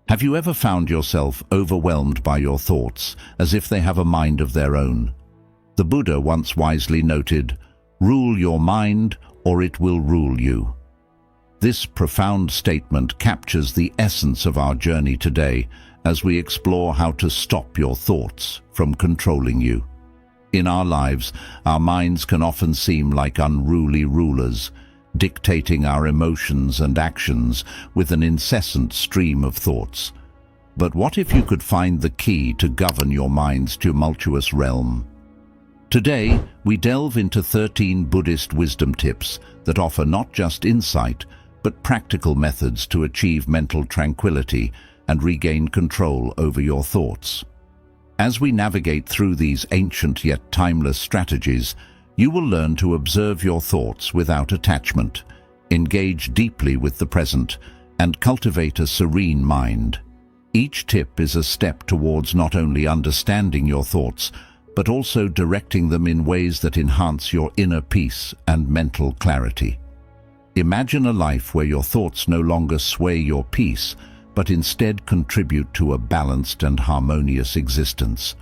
Have you ever found yourself overwhelmed by your thoughts, as if they have a mind of their own? The Buddha once wisely noted, "Rule your mind, or it will rule you." This profound statement captures the essence of our journey today as we explore how to stop your thoughts from controlling you. In our lives, our minds can often seem like unruly rulers, dictating our emotions and actions with an incessant stream of thoughts. But what if you could find the key to govern your mind's tumultuous realm? Today, we delve into 13 Buddhist wisdom tips that offer not just insight, but practical methods to achieve mental tranquility and regain control over your thoughts. As we navigate through these ancient yet timeless strategies, you will learn to observe your thoughts without attachment, engage deeply with the present, and cultivate a serene mind. Each tip is a step towards not only understanding your thoughts, but also directing them in ways that enhance your inner peace and mental clarity. Imagine a life where your thoughts no longer sway your peace, but instead contribute to a balanced and harmonious existence.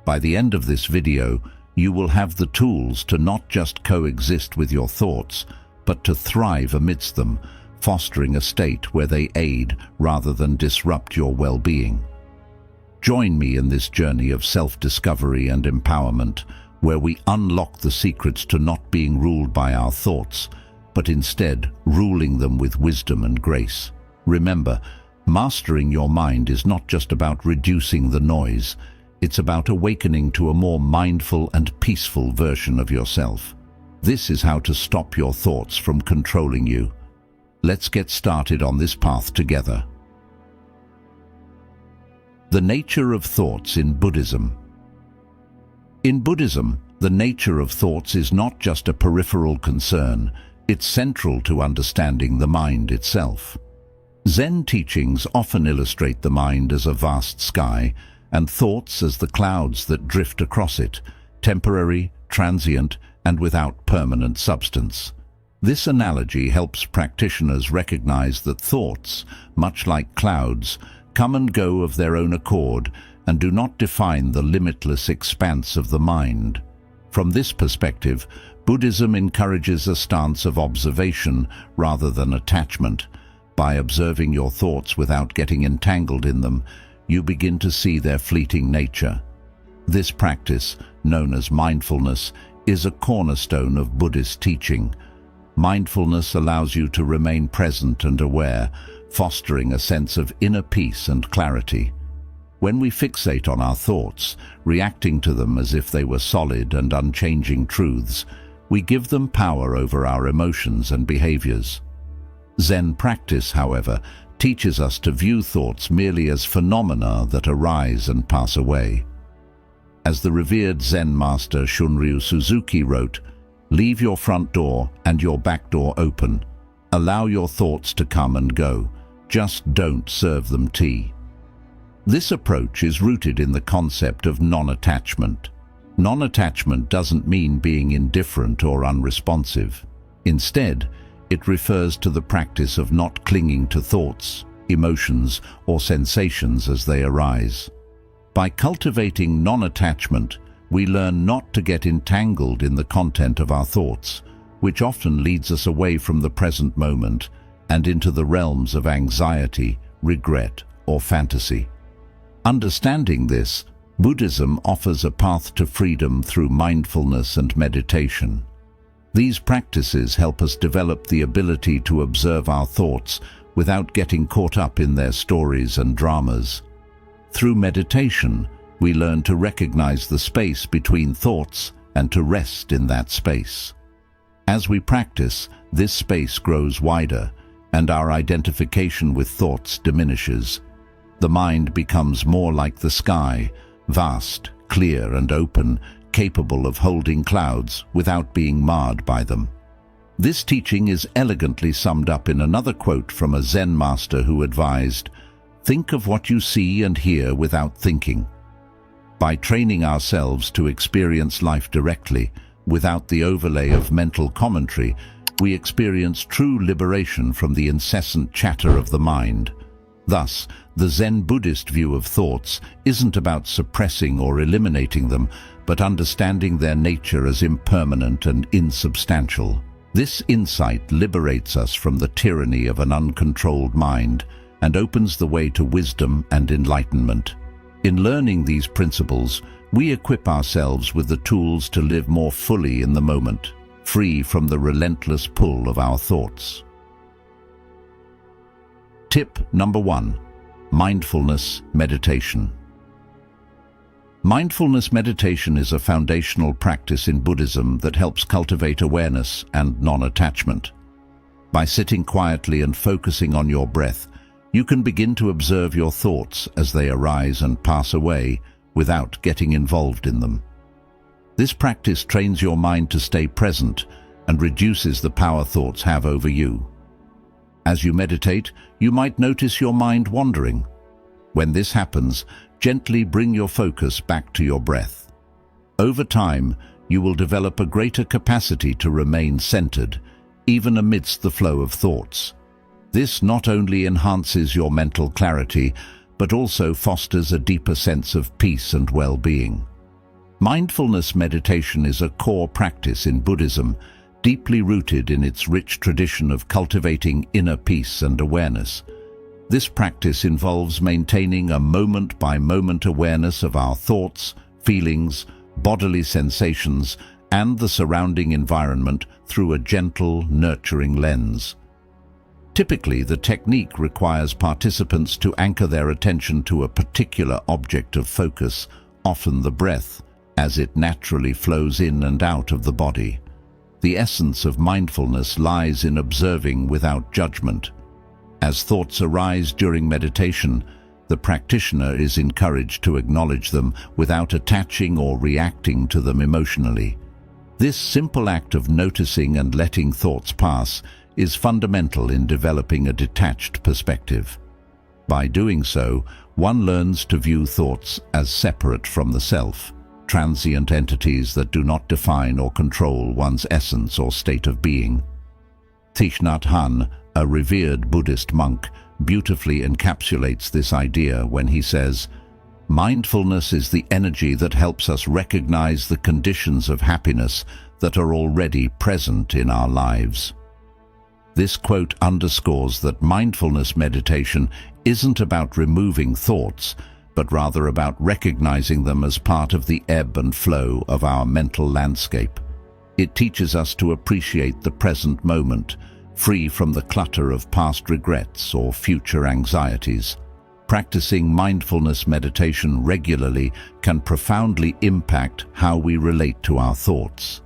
By the end of this video, you will have the tools to not just coexist with your thoughts, but to thrive amidst them, fostering a state where they aid rather than disrupt your well-being. Join me in this journey of self-discovery and empowerment, where we unlock the secrets to not being ruled by our thoughts, but instead ruling them with wisdom and grace. Remember, mastering your mind is not just about reducing the noise, it's about awakening to a more mindful and peaceful version of yourself. This is how to stop your thoughts from controlling you. Let's get started on this path together. The nature of thoughts in Buddhism. In Buddhism, the nature of thoughts is not just a peripheral concern, it's central to understanding the mind itself. Zen teachings often illustrate the mind as a vast sky, and thoughts as the clouds that drift across it, temporary, transient, and without permanent substance. This analogy helps practitioners recognize that thoughts, much like clouds, come and go of their own accord and do not define the limitless expanse of the mind. From this perspective, Buddhism encourages a stance of observation rather than attachment. By observing your thoughts without getting entangled in them, you begin to see their fleeting nature. This practice, known as mindfulness, is a cornerstone of Buddhist teaching. Mindfulness allows you to remain present and aware, fostering a sense of inner peace and clarity. When we fixate on our thoughts, reacting to them as if they were solid and unchanging truths, we give them power over our emotions and behaviors. Zen practice, however, teaches us to view thoughts merely as phenomena that arise and pass away. As the revered Zen master Shunryu Suzuki wrote, "Leave your front door and your back door open. Allow your thoughts to come and go. Just don't serve them tea." This approach is rooted in the concept of non-attachment. Non-attachment doesn't mean being indifferent or unresponsive. Instead, it refers to the practice of not clinging to thoughts, emotions, or sensations as they arise. By cultivating non-attachment, we learn not to get entangled in the content of our thoughts, which often leads us away from the present moment and into the realms of anxiety, regret, or fantasy. Understanding this, Buddhism offers a path to freedom through mindfulness and meditation. These practices help us develop the ability to observe our thoughts without getting caught up in their stories and dramas. Through meditation, we learn to recognize the space between thoughts and to rest in that space. As we practice, this space grows wider, and our identification with thoughts diminishes. The mind becomes more like the sky, vast, clear, and open, capable of holding clouds without being marred by them. This teaching is elegantly summed up in another quote from a Zen master who advised, "Think of what you see and hear without thinking." By training ourselves to experience life directly, without the overlay of mental commentary, we experience true liberation from the incessant chatter of the mind. Thus, the Zen Buddhist view of thoughts isn't about suppressing or eliminating them, but understanding their nature as impermanent and insubstantial. This insight liberates us from the tyranny of an uncontrolled mind and opens the way to wisdom and enlightenment. In learning these principles, we equip ourselves with the tools to live more fully in the moment, free from the relentless pull of our thoughts. Tip number 1. Mindfulness meditation. Mindfulness meditation is a foundational practice in Buddhism that helps cultivate awareness and non-attachment. By sitting quietly and focusing on your breath, you can begin to observe your thoughts as they arise and pass away without getting involved in them. This practice trains your mind to stay present and reduces the power thoughts have over you. As you meditate, you might notice your mind wandering. When this happens, gently bring your focus back to your breath. Over time, you will develop a greater capacity to remain centered, even amidst the flow of thoughts. This not only enhances your mental clarity, but also fosters a deeper sense of peace and well-being. Mindfulness meditation is a core practice in Buddhism, deeply rooted in its rich tradition of cultivating inner peace and awareness. This practice involves maintaining a moment-by-moment awareness of our thoughts, feelings, bodily sensations, and the surrounding environment through a gentle, nurturing lens. Typically, the technique requires participants to anchor their attention to a particular object of focus, often the breath, as it naturally flows in and out of the body. The essence of mindfulness lies in observing without judgment. As thoughts arise during meditation, the practitioner is encouraged to acknowledge them without attaching or reacting to them emotionally. This simple act of noticing and letting thoughts pass is fundamental in developing a detached perspective. By doing so, one learns to view thoughts as separate from the self, transient entities that do not define or control one's essence or state of being. Thich Nhat Hanh, a revered Buddhist monk, beautifully encapsulates this idea when he says, "Mindfulness is the energy that helps us recognize the conditions of happiness that are already present in our lives." This quote underscores that mindfulness meditation isn't about removing thoughts, but rather about recognizing them as part of the ebb and flow of our mental landscape. It teaches us to appreciate the present moment, free from the clutter of past regrets or future anxieties. Practicing mindfulness meditation regularly can profoundly impact how we relate to our thoughts.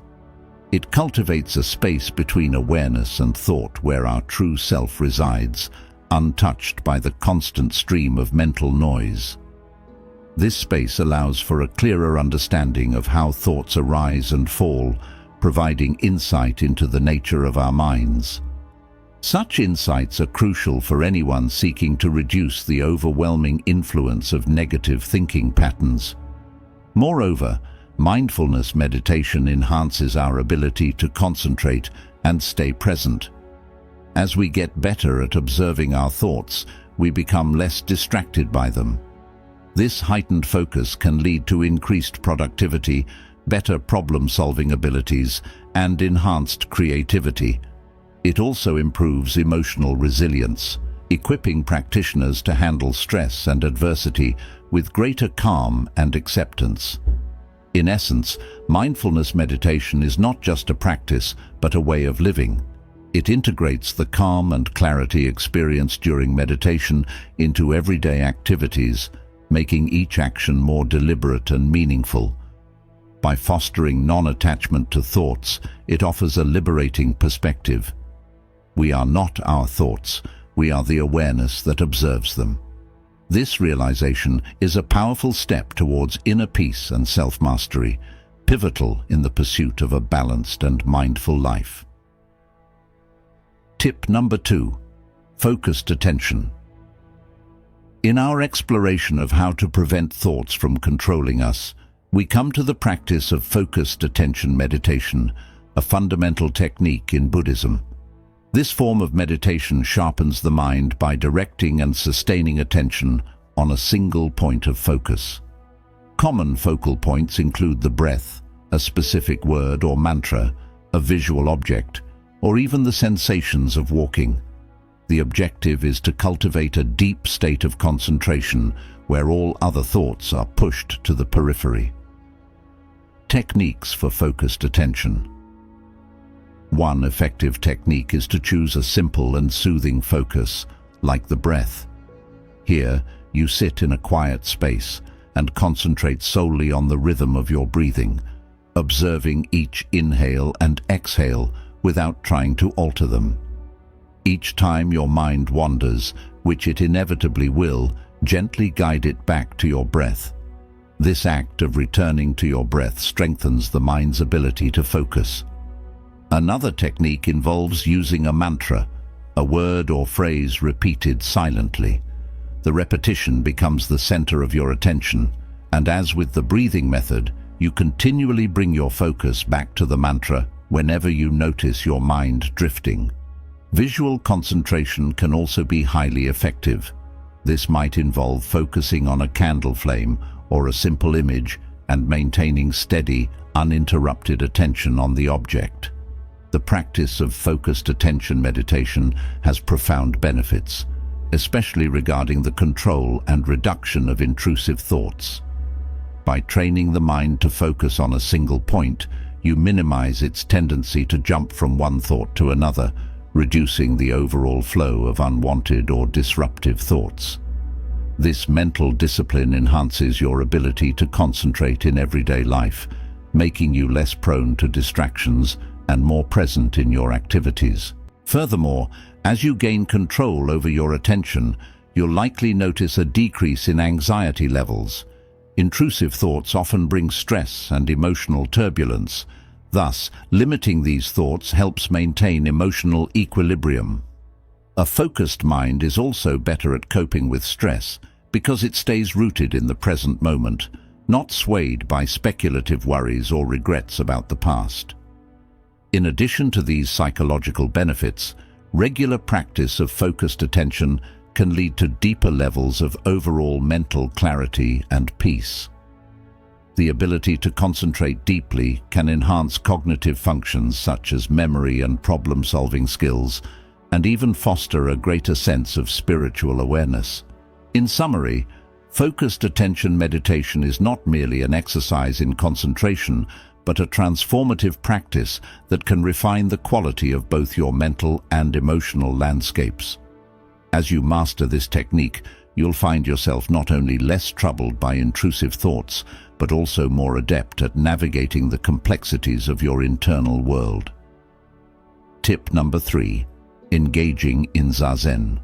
It cultivates a space between awareness and thought where our true self resides, untouched by the constant stream of mental noise. This space allows for a clearer understanding of how thoughts arise and fall, providing insight into the nature of our minds. Such insights are crucial for anyone seeking to reduce the overwhelming influence of negative thinking patterns. Moreover, mindfulness meditation enhances our ability to concentrate and stay present. As we get better at observing our thoughts, we become less distracted by them. This heightened focus can lead to increased productivity, better problem-solving abilities, and enhanced creativity. It also improves emotional resilience, equipping practitioners to handle stress and adversity with greater calm and acceptance. In essence, mindfulness meditation is not just a practice, but a way of living. It integrates the calm and clarity experienced during meditation into everyday activities, making each action more deliberate and meaningful. By fostering non-attachment to thoughts, it offers a liberating perspective. We are not our thoughts, we are the awareness that observes them. This realization is a powerful step towards inner peace and self-mastery, pivotal in the pursuit of a balanced and mindful life. Tip number 2. Focused attention. In our exploration of how to prevent thoughts from controlling us, we come to the practice of focused attention meditation, a fundamental technique in Buddhism. This form of meditation sharpens the mind by directing and sustaining attention on a single point of focus. Common focal points include the breath, a specific word or mantra, a visual object, or even the sensations of walking. The objective is to cultivate a deep state of concentration where all other thoughts are pushed to the periphery. Techniques for focused attention. One effective technique is to choose a simple and soothing focus, like the breath. Here, you sit in a quiet space and concentrate solely on the rhythm of your breathing, observing each inhale and exhale without trying to alter them. Each time your mind wanders, which it inevitably will, gently guide it back to your breath. This act of returning to your breath strengthens the mind's ability to focus. Another technique involves using a mantra, a word or phrase repeated silently. The repetition becomes the center of your attention, and as with the breathing method, you continually bring your focus back to the mantra whenever you notice your mind drifting. Visual concentration can also be highly effective. This might involve focusing on a candle flame or a simple image and maintaining steady, uninterrupted attention on the object. The practice of focused attention meditation has profound benefits, especially regarding the control and reduction of intrusive thoughts. By training the mind to focus on a single point, you minimize its tendency to jump from one thought to another, reducing the overall flow of unwanted or disruptive thoughts. This mental discipline enhances your ability to concentrate in everyday life, making you less prone to distractions and more present in your activities. Furthermore, as you gain control over your attention, you'll likely notice a decrease in anxiety levels. Intrusive thoughts often bring stress and emotional turbulence. Thus, limiting these thoughts helps maintain emotional equilibrium. A focused mind is also better at coping with stress because it stays rooted in the present moment, not swayed by speculative worries or regrets about the past. In addition to these psychological benefits, regular practice of focused attention can lead to deeper levels of overall mental clarity and peace. The ability to concentrate deeply can enhance cognitive functions such as memory and problem-solving skills, and even foster a greater sense of spiritual awareness. In summary, focused attention meditation is not merely an exercise in concentration, but a transformative practice that can refine the quality of both your mental and emotional landscapes. As you master this technique, you'll find yourself not only less troubled by intrusive thoughts, but also more adept at navigating the complexities of your internal world. Tip number 3. Engaging in Zazen.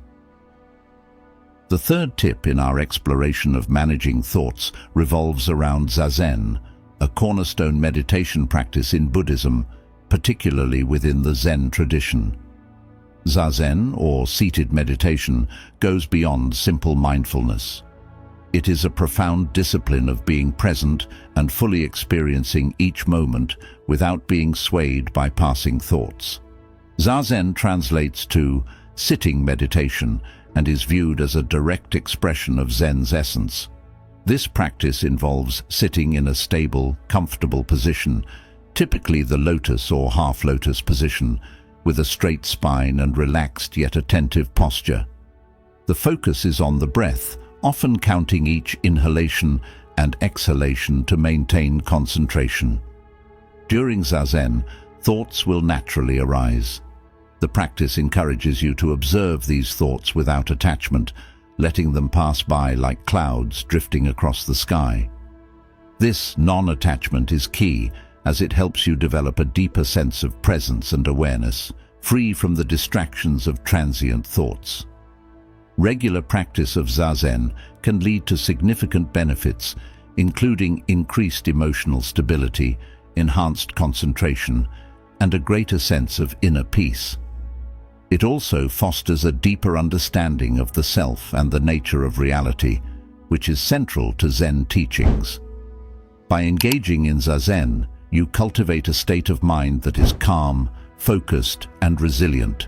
The third tip in our exploration of managing thoughts revolves around Zazen, a cornerstone meditation practice in Buddhism, particularly within the Zen tradition. Zazen, or seated meditation, goes beyond simple mindfulness. It is a profound discipline of being present and fully experiencing each moment without being swayed by passing thoughts. Zazen translates to sitting meditation and is viewed as a direct expression of Zen's essence. This practice involves sitting in a stable, comfortable position, typically the lotus or half-lotus position, with a straight spine and relaxed yet attentive posture. The focus is on the breath, often counting each inhalation and exhalation to maintain concentration. During Zazen, thoughts will naturally arise. The practice encourages you to observe these thoughts without attachment, letting them pass by like clouds drifting across the sky. This non-attachment is key, as it helps you develop a deeper sense of presence and awareness, free from the distractions of transient thoughts. Regular practice of Zazen can lead to significant benefits, including increased emotional stability, enhanced concentration, and a greater sense of inner peace. It also fosters a deeper understanding of the self and the nature of reality, which is central to Zen teachings. By engaging in Zazen, you cultivate a state of mind that is calm, focused, and resilient,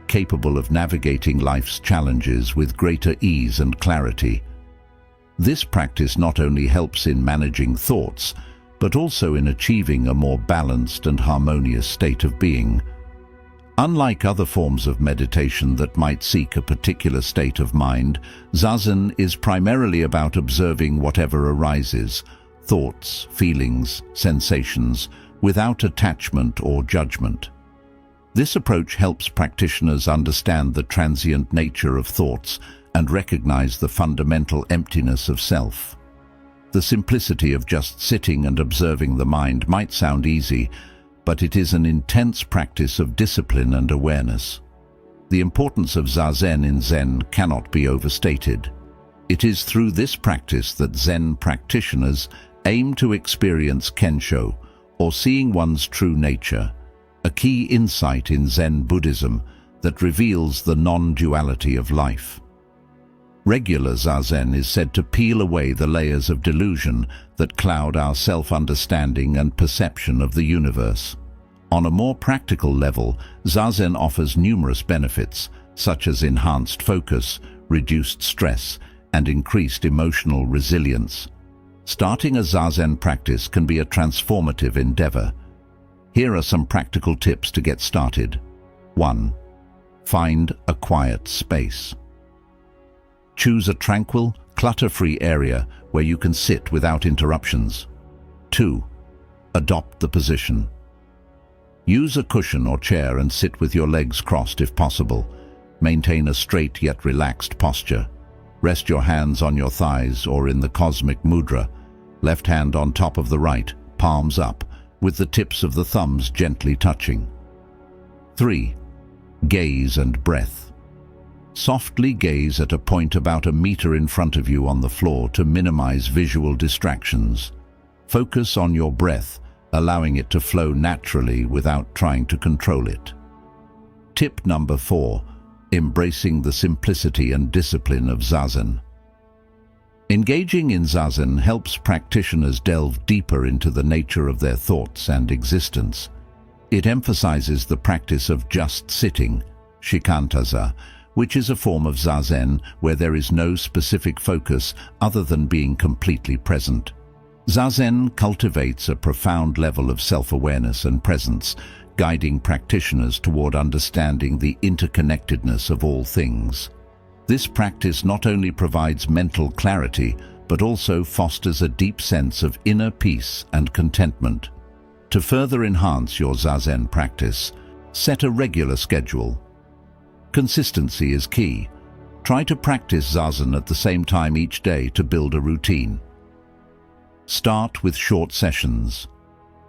capable of navigating life's challenges with greater ease and clarity. This practice not only helps in managing thoughts, but also in achieving a more balanced and harmonious state of being. Unlike other forms of meditation that might seek a particular state of mind, Zazen is primarily about observing whatever arises, thoughts, feelings, sensations, without attachment or judgment. This approach helps practitioners understand the transient nature of thoughts and recognize the fundamental emptiness of self. The simplicity of just sitting and observing the mind might sound easy, but it is an intense practice of discipline and awareness. The importance of Zazen in Zen cannot be overstated. It is through this practice that Zen practitioners aim to experience Kensho, or seeing one's true nature, a key insight in Zen Buddhism that reveals the non-duality of life. Regular Zazen is said to peel away the layers of delusion that cloud our self-understanding and perception of the universe. On a more practical level, Zazen offers numerous benefits, such as enhanced focus, reduced stress, and increased emotional resilience. Starting a Zazen practice can be a transformative endeavor. Here are some practical tips to get started. 1. Find a quiet space. Choose a tranquil, clutter-free area where you can sit without interruptions. 2. Adopt the position. Use a cushion or chair and sit with your legs crossed if possible. Maintain a straight yet relaxed posture. Rest your hands on your thighs or in the cosmic mudra, left hand on top of the right, palms up, with the tips of the thumbs gently touching. 3. Gaze and breath. Softly gaze at a point about a meter in front of you on the floor to minimize visual distractions. Focus on your breath, allowing it to flow naturally without trying to control it. Tip number 4. Embracing the simplicity and discipline of Zazen. Engaging in Zazen helps practitioners delve deeper into the nature of their thoughts and existence. It emphasizes the practice of just sitting, shikantaza, which is a form of Zazen where there is no specific focus other than being completely present. Zazen cultivates a profound level of self-awareness and presence, guiding practitioners toward understanding the interconnectedness of all things. This practice not only provides mental clarity, but also fosters a deep sense of inner peace and contentment. To further enhance your Zazen practice, set a regular schedule. Consistency is key. Try to practice Zazen at the same time each day to build a routine. Start with short sessions.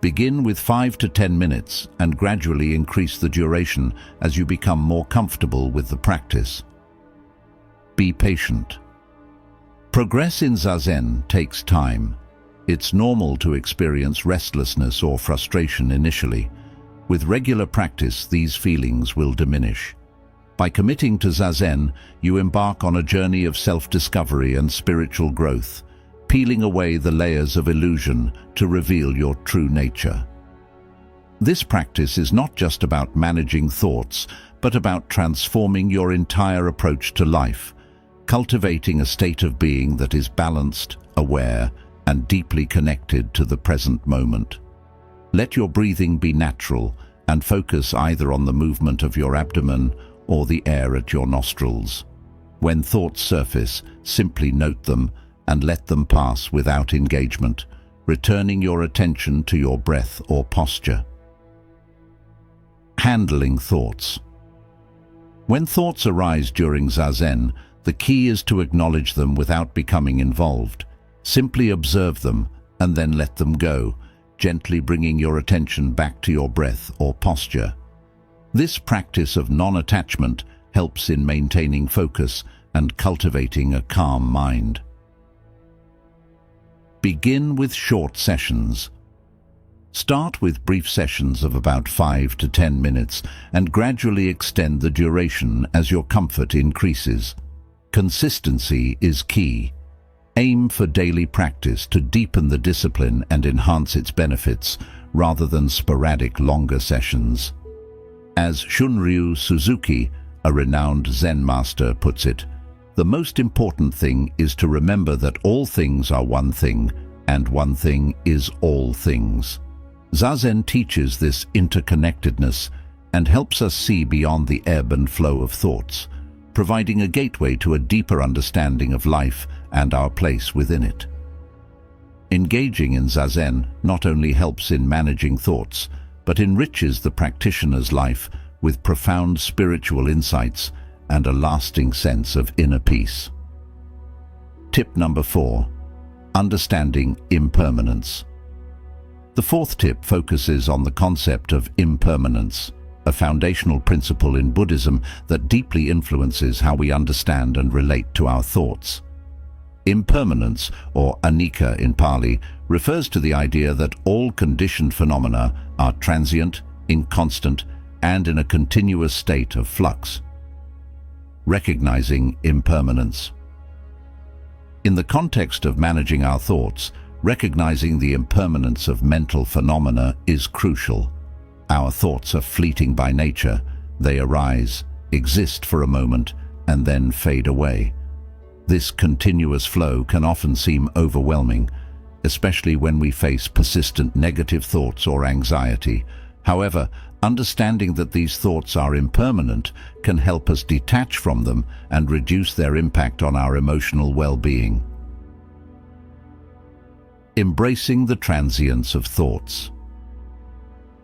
Begin with 5 to 10 minutes and gradually increase the duration as you become more comfortable with the practice. Be patient. Progress in Zazen takes time. It's normal to experience restlessness or frustration initially. With regular practice, these feelings will diminish. By committing to Zazen, you embark on a journey of self-discovery and spiritual growth, peeling away the layers of illusion to reveal your true nature. This practice is not just about managing thoughts, but about transforming your entire approach to life, cultivating a state of being that is balanced, aware, and deeply connected to the present moment. Let your breathing be natural and focus either on the movement of your abdomen or the air at your nostrils. When thoughts surface, simply note them and let them pass without engagement, returning your attention to your breath or posture. Handling thoughts. When thoughts arise during Zazen, the key is to acknowledge them without becoming involved. Simply observe them and then let them go, gently bringing your attention back to your breath or posture. This practice of non-attachment helps in maintaining focus and cultivating a calm mind. Begin with short sessions. Start with brief sessions of about 5 to 10 minutes and gradually extend the duration as your comfort increases. Consistency is key. Aim for daily practice to deepen the discipline and enhance its benefits, rather than sporadic longer sessions. As Shunryu Suzuki, a renowned Zen master, puts it, "The most important thing is to remember that all things are one thing, and one thing is all things." Zazen teaches this interconnectedness and helps us see beyond the ebb and flow of thoughts, providing a gateway to a deeper understanding of life and our place within it. Engaging in Zazen not only helps in managing thoughts, but enriches the practitioner's life with profound spiritual insights and a lasting sense of inner peace. Tip number 4. Understanding impermanence. The fourth tip focuses on the concept of impermanence, a foundational principle in Buddhism that deeply influences how we understand and relate to our thoughts. Impermanence, or anicca in Pali, refers to the idea that all conditioned phenomena are transient, inconstant, and in a continuous state of flux. Recognizing impermanence. In the context of managing our thoughts, recognizing the impermanence of mental phenomena is crucial. Our thoughts are fleeting by nature. They arise, exist for a moment, and then fade away. This continuous flow can often seem overwhelming, especially when we face persistent negative thoughts or anxiety. However, understanding that these thoughts are impermanent can help us detach from them and reduce their impact on our emotional well-being. Embracing the transience of thoughts.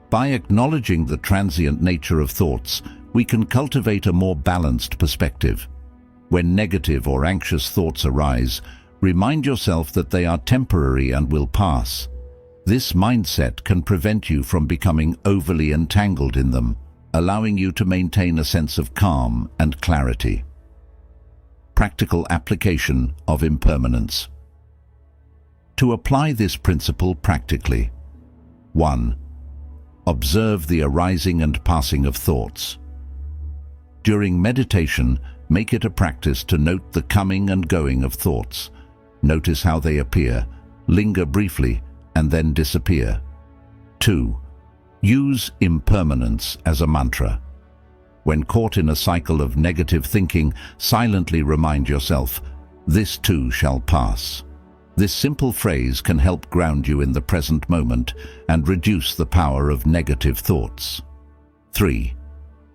By acknowledging the transient nature of thoughts, we can cultivate a more balanced perspective. When negative or anxious thoughts arise, remind yourself that they are temporary and will pass. This mindset can prevent you from becoming overly entangled in them, allowing you to maintain a sense of calm and clarity. Practical application of impermanence. To apply this principle practically: 1. Observe the arising and passing of thoughts. During meditation, make it a practice to note the coming and going of thoughts. Notice how they appear, linger briefly, and then disappear. 2. Use impermanence as a mantra. When caught in a cycle of negative thinking, silently remind yourself, "This too shall pass." This simple phrase can help ground you in the present moment and reduce the power of negative thoughts. 3.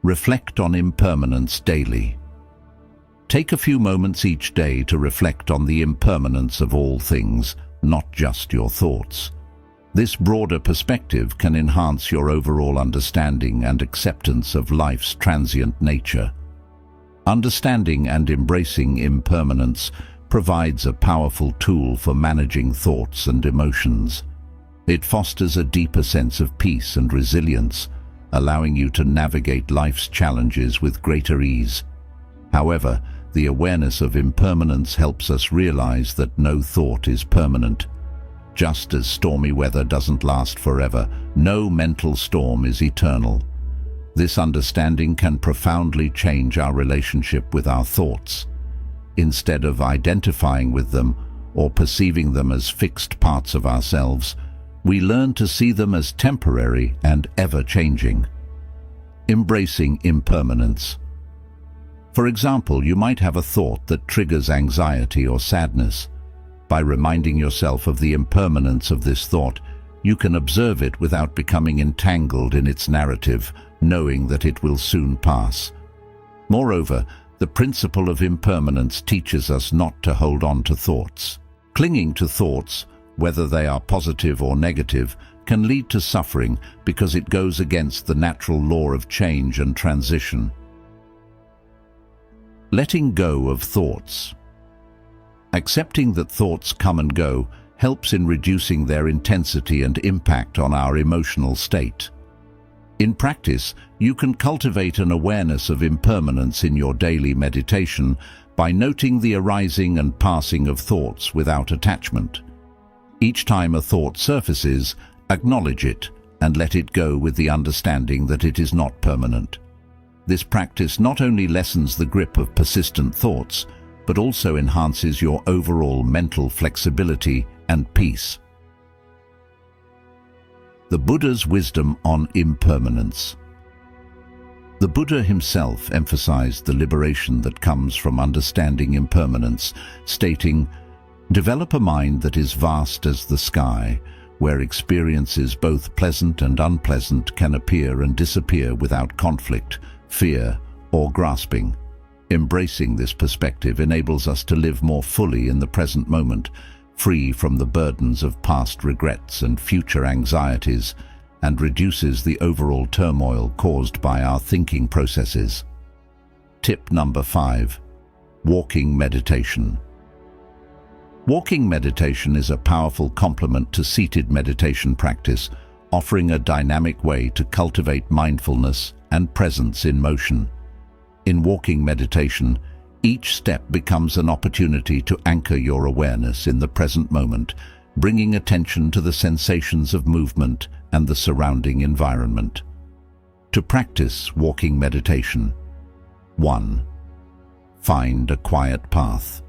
Reflect on impermanence daily. Take a few moments each day to reflect on the impermanence of all things, not just your thoughts. This broader perspective can enhance your overall understanding and acceptance of life's transient nature. Understanding and embracing impermanence provides a powerful tool for managing thoughts and emotions. It fosters a deeper sense of peace and resilience, allowing you to navigate life's challenges with greater ease. However, the awareness of impermanence helps us realize that no thought is permanent. Just as stormy weather doesn't last forever, no mental storm is eternal. This understanding can profoundly change our relationship with our thoughts. Instead of identifying with them or perceiving them as fixed parts of ourselves, we learn to see them as temporary and ever-changing. Embracing impermanence. For example, you might have a thought that triggers anxiety or sadness. By reminding yourself of the impermanence of this thought, you can observe it without becoming entangled in its narrative, knowing that it will soon pass. Moreover, the principle of impermanence teaches us not to hold on to thoughts. Clinging to thoughts, whether they are positive or negative, can lead to suffering because it goes against the natural law of change and transition. Letting go of thoughts. Accepting that thoughts come and go helps in reducing their intensity and impact on our emotional state. In practice, you can cultivate an awareness of impermanence in your daily meditation by noting the arising and passing of thoughts without attachment. Each time a thought surfaces, acknowledge it and let it go with the understanding that it is not permanent. This practice not only lessens the grip of persistent thoughts, but also enhances your overall mental flexibility and peace. The Buddha's wisdom on impermanence. The Buddha himself emphasized the liberation that comes from understanding impermanence, stating, "Develop a mind that is vast as the sky, where experiences both pleasant and unpleasant can appear and disappear without conflict, fear, or grasping." Embracing this perspective enables us to live more fully in the present moment, free from the burdens of past regrets and future anxieties, and reduces the overall turmoil caused by our thinking processes. Tip number 5. Walking meditation. Walking meditation is a powerful complement to seated meditation practice, offering a dynamic way to cultivate mindfulness and presence in motion. In walking meditation, each step becomes an opportunity to anchor your awareness in the present moment, bringing attention to the sensations of movement and the surrounding environment. To practice walking meditation: 1. Find a quiet path.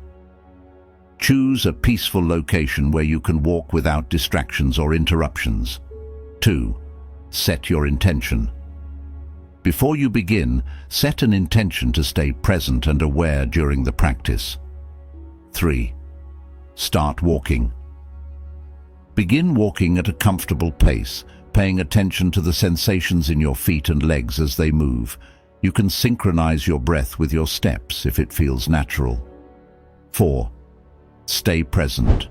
Choose a peaceful location where you can walk without distractions or interruptions. 2. Set your intention. Before you begin, set an intention to stay present and aware during the practice. 3. Start walking. Begin walking at a comfortable pace, paying attention to the sensations in your feet and legs as they move. You can synchronize your breath with your steps if it feels natural. 4. Stay present.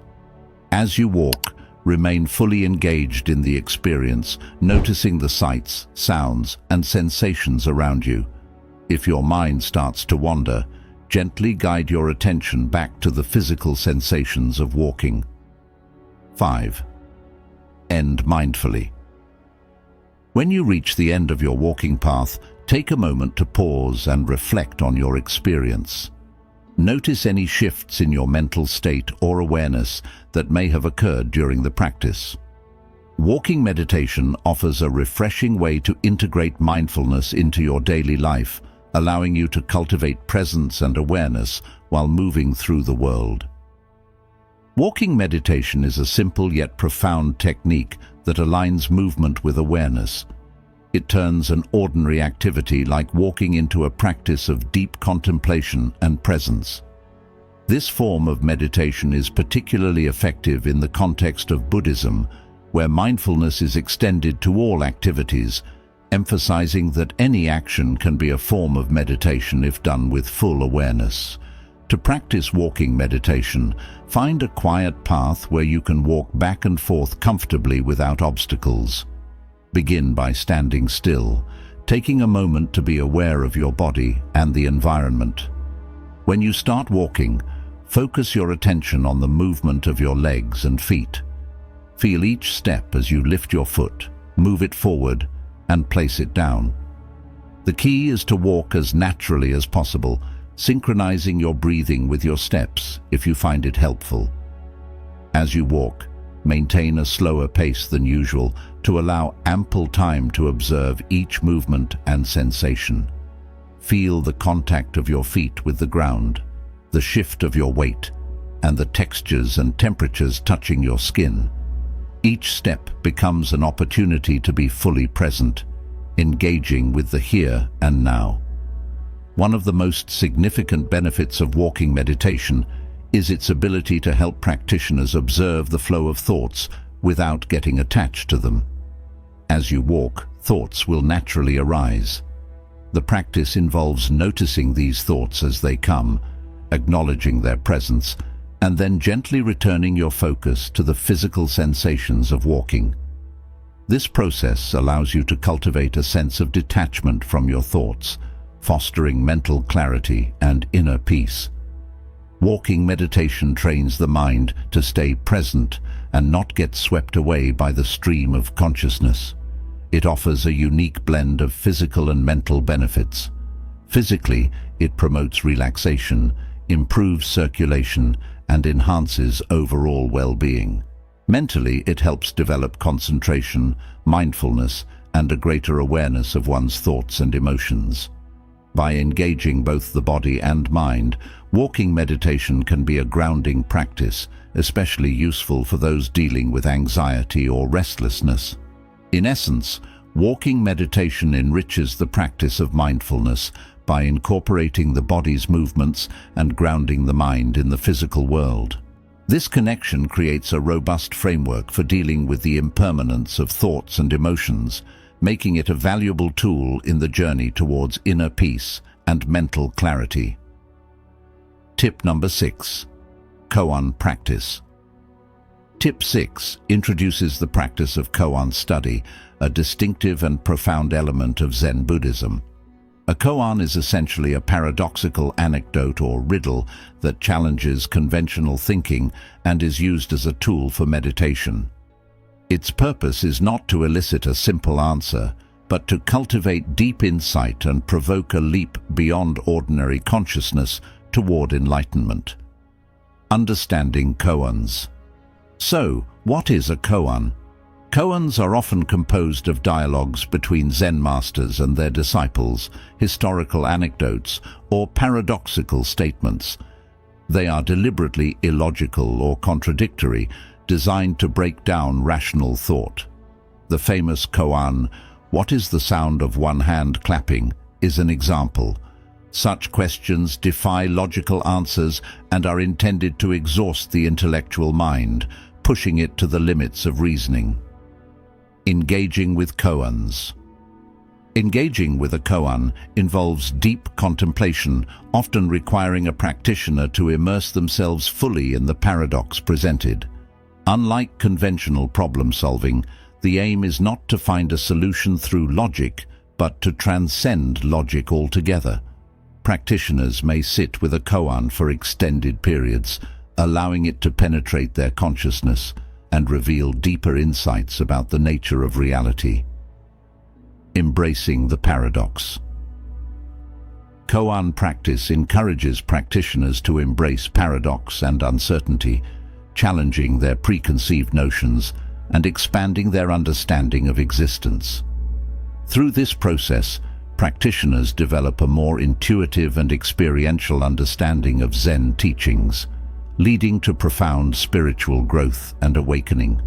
As you walk, remain fully engaged in the experience, noticing the sights, sounds, and sensations around you. If your mind starts to wander, gently guide your attention back to the physical sensations of walking. 5. End mindfully. When you reach the end of your walking path, take a moment to pause and reflect on your experience. Notice any shifts in your mental state or awareness that may have occurred during the practice. Walking meditation offers a refreshing way to integrate mindfulness into your daily life, allowing you to cultivate presence and awareness while moving through the world. Walking meditation is a simple yet profound technique that aligns movement with awareness. It turns an ordinary activity like walking into a practice of deep contemplation and presence. This form of meditation is particularly effective in the context of Buddhism, where mindfulness is extended to all activities, emphasizing that any action can be a form of meditation if done with full awareness. To practice walking meditation, find a quiet path where you can walk back and forth comfortably without obstacles. Begin by standing still, taking a moment to be aware of your body and the environment. When you start walking, focus your attention on the movement of your legs and feet. Feel each step as you lift your foot, move it forward, and place it down. The key is to walk as naturally as possible, synchronizing your breathing with your steps if you find it helpful. As you walk, maintain a slower pace than usual to allow ample time to observe each movement and sensation. Feel the contact of your feet with the ground, the shift of your weight, and the textures and temperatures touching your skin. Each step becomes an opportunity to be fully present, engaging with the here and now. One of the most significant benefits of walking meditation is its ability to help practitioners observe the flow of thoughts without getting attached to them. As you walk, thoughts will naturally arise. The practice involves noticing these thoughts as they come, acknowledging their presence, and then gently returning your focus to the physical sensations of walking. This process allows you to cultivate a sense of detachment from your thoughts, fostering mental clarity and inner peace. Walking meditation trains the mind to stay present and not get swept away by the stream of consciousness. It offers a unique blend of physical and mental benefits. Physically, it promotes relaxation, improves circulation, and enhances overall well-being. Mentally, it helps develop concentration, mindfulness, and a greater awareness of one's thoughts and emotions. By engaging both the body and mind, walking meditation can be a grounding practice, especially useful for those dealing with anxiety or restlessness. In essence, Walking meditation enriches the practice of mindfulness by incorporating the body's movements and grounding the mind in the physical world. This connection creates a robust framework for dealing with the impermanence of thoughts and emotions, making it a valuable tool in the journey towards inner peace and mental clarity. Tip number 6. Koan practice. Tip 6 introduces the practice of koan study, a distinctive and profound element of Zen Buddhism. A koan is essentially a paradoxical anecdote or riddle that challenges conventional thinking and is used as a tool for meditation. Its purpose is not to elicit a simple answer, but to cultivate deep insight and provoke a leap beyond ordinary consciousness toward enlightenment. Understanding koans. So, what is a koan? Koans are often composed of dialogues between Zen masters and their disciples, historical anecdotes, or paradoxical statements. They are deliberately illogical or contradictory, designed to break down rational thought. The famous koan, "What is the sound of one hand clapping?" is an example. Such questions defy logical answers and are intended to exhaust the intellectual mind, pushing it to the limits of reasoning. Engaging with koans. Engaging with a koan involves deep contemplation, often requiring a practitioner to immerse themselves fully in the paradox presented. Unlike conventional problem-solving, the aim is not to find a solution through logic, but to transcend logic altogether. Practitioners may sit with a koan for extended periods, allowing it to penetrate their consciousness and reveal deeper insights about the nature of reality. Embracing the paradox. Koan practice encourages practitioners to embrace paradox and uncertainty, challenging their preconceived notions and expanding their understanding of existence. Through this process, practitioners develop a more intuitive and experiential understanding of Zen teachings, leading to profound spiritual growth and awakening.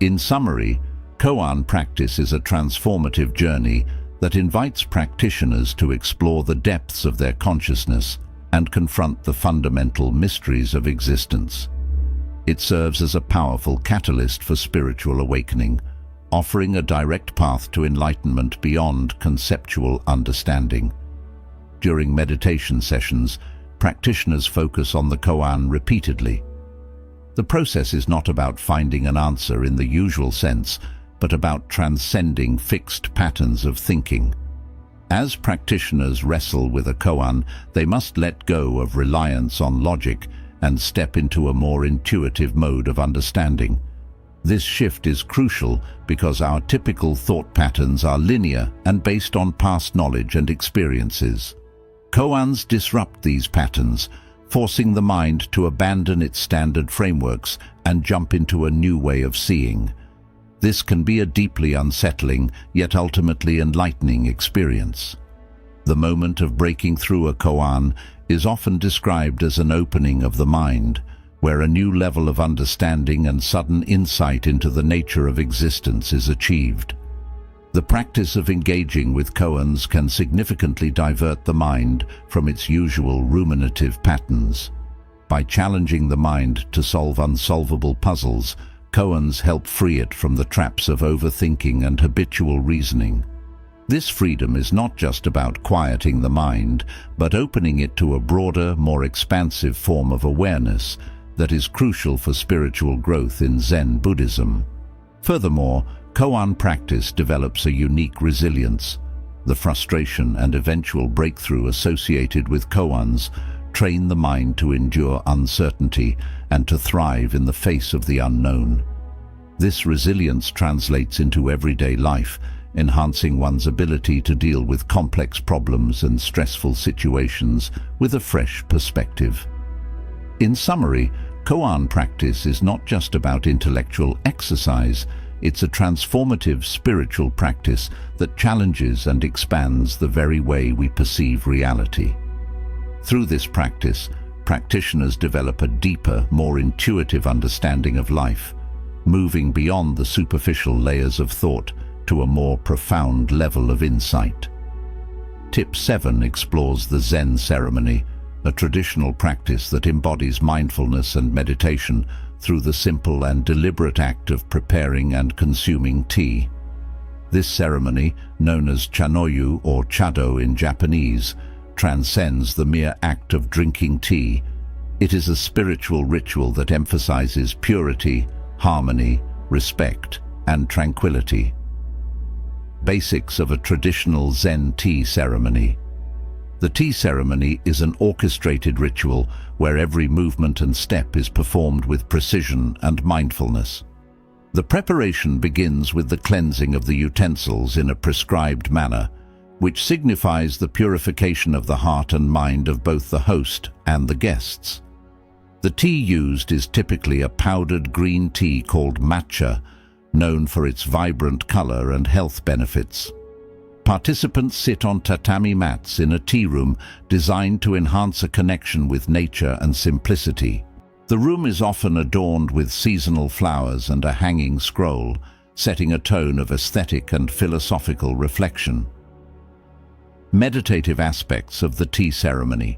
In summary, koan practice is a transformative journey that invites practitioners to explore the depths of their consciousness and confront the fundamental mysteries of existence. It serves as a powerful catalyst for spiritual awakening, offering a direct path to enlightenment beyond conceptual understanding. During meditation sessions, practitioners focus on the koan repeatedly. The process is not about finding an answer in the usual sense, but about transcending fixed patterns of thinking. As practitioners wrestle with a koan, they must let go of reliance on logic and step into a more intuitive mode of understanding. This shift is crucial because our typical thought patterns are linear and based on past knowledge and experiences. Koans disrupt these patterns, forcing the mind to abandon its standard frameworks and jump into a new way of seeing. This can be a deeply unsettling, yet ultimately enlightening experience. The moment of breaking through a koan is often described as an opening of the mind, where a new level of understanding and sudden insight into the nature of existence is achieved. The practice of engaging with koans can significantly divert the mind from its usual ruminative patterns. By challenging the mind to solve unsolvable puzzles, koans help free it from the traps of overthinking and habitual reasoning. This freedom is not just about quieting the mind, but opening it to a broader, more expansive form of awareness that is crucial for spiritual growth in Zen Buddhism. Furthermore, koan practice develops a unique resilience. The frustration and eventual breakthrough associated with koans train the mind to endure uncertainty and to thrive in the face of the unknown. This resilience translates into everyday life, enhancing one's ability to deal with complex problems and stressful situations with a fresh perspective. In summary, koan practice is not just about intellectual exercise, it's a transformative spiritual practice that challenges and expands the very way we perceive reality. Through this practice, practitioners develop a deeper, more intuitive understanding of life, moving beyond the superficial layers of thought to a more profound level of insight. Tip 7 explores the Zen ceremony, a traditional practice that embodies mindfulness and meditation through the simple and deliberate act of preparing and consuming tea. This ceremony, known as chanoyu or chado in Japanese, transcends the mere act of drinking tea. It is a spiritual ritual that emphasizes purity, harmony, respect, and tranquility. Basics of a traditional Zen tea ceremony. The tea ceremony is an orchestrated ritual where every movement and step is performed with precision and mindfulness. The preparation begins with the cleansing of the utensils in a prescribed manner, which signifies the purification of the heart and mind of both the host and the guests. The tea used is typically a powdered green tea called matcha, known for its vibrant color and health benefits. Participants sit on tatami mats in a tea room designed to enhance a connection with nature and simplicity. The room is often adorned with seasonal flowers and a hanging scroll, setting a tone of aesthetic and philosophical reflection. Meditative aspects of the tea ceremony.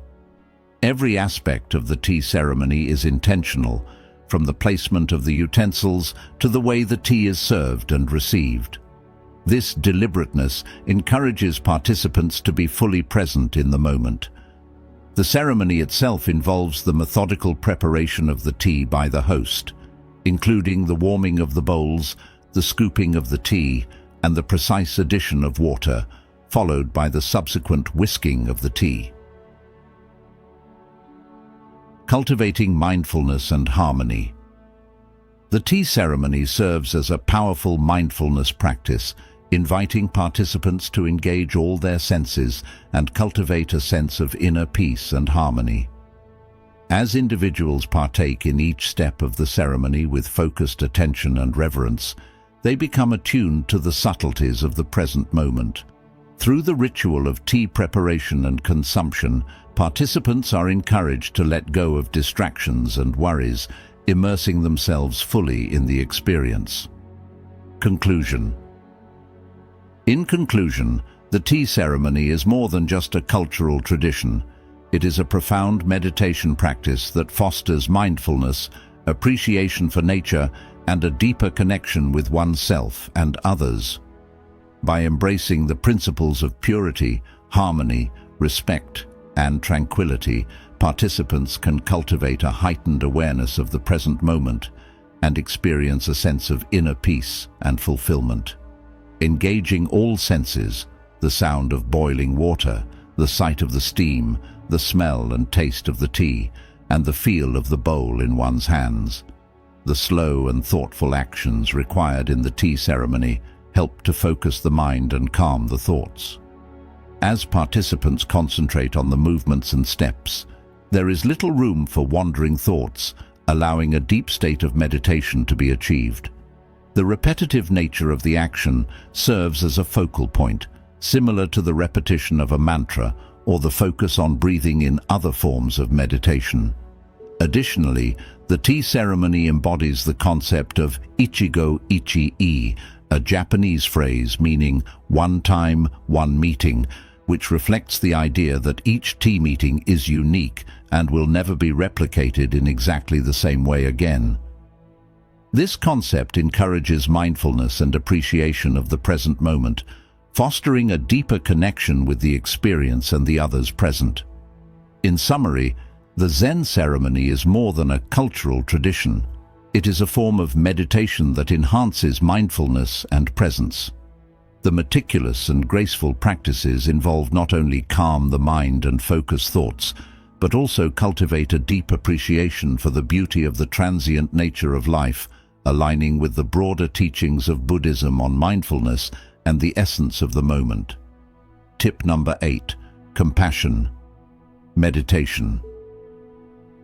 Every aspect of the tea ceremony is intentional, from the placement of the utensils to the way the tea is served and received. This deliberateness encourages participants to be fully present in the moment. The ceremony itself involves the methodical preparation of the tea by the host, including the warming of the bowls, the scooping of the tea, and the precise addition of water, followed by the subsequent whisking of the tea. Cultivating mindfulness and harmony. The tea ceremony serves as a powerful mindfulness practice, inviting participants to engage all their senses and cultivate a sense of inner peace and harmony. As individuals partake in each step of the ceremony with focused attention and reverence, they become attuned to the subtleties of the present moment. Through the ritual of tea preparation and consumption, participants are encouraged to let go of distractions and worries, immersing themselves fully in the experience. Conclusion. In conclusion, the tea ceremony is more than just a cultural tradition. It is a profound meditation practice that fosters mindfulness, appreciation for nature, and a deeper connection with oneself and others. By embracing the principles of purity, harmony, respect, and tranquility, participants can cultivate a heightened awareness of the present moment and experience a sense of inner peace and fulfillment. Engaging all senses, the sound of boiling water, the sight of the steam, the smell and taste of the tea, and the feel of the bowl in one's hands. The slow and thoughtful actions required in the tea ceremony help to focus the mind and calm the thoughts. As participants concentrate on the movements and steps, there is little room for wandering thoughts, allowing a deep state of meditation to be achieved. The repetitive nature of the action serves as a focal point, similar to the repetition of a mantra or the focus on breathing in other forms of meditation. Additionally, the tea ceremony embodies the concept of ichigo ichi-e, a Japanese phrase meaning one time, one meeting, which reflects the idea that each tea meeting is unique and will never be replicated in exactly the same way again. This concept encourages mindfulness and appreciation of the present moment, fostering a deeper connection with the experience and the others present. In summary, the Zen ceremony is more than a cultural tradition. It is a form of meditation that enhances mindfulness and presence. The meticulous and graceful practices involve not only calm the mind and focus thoughts, but also cultivate a deep appreciation for the beauty of the transient nature of life, aligning with the broader teachings of Buddhism on mindfulness and the essence of the moment. Tip number 8. Compassion. Meditation.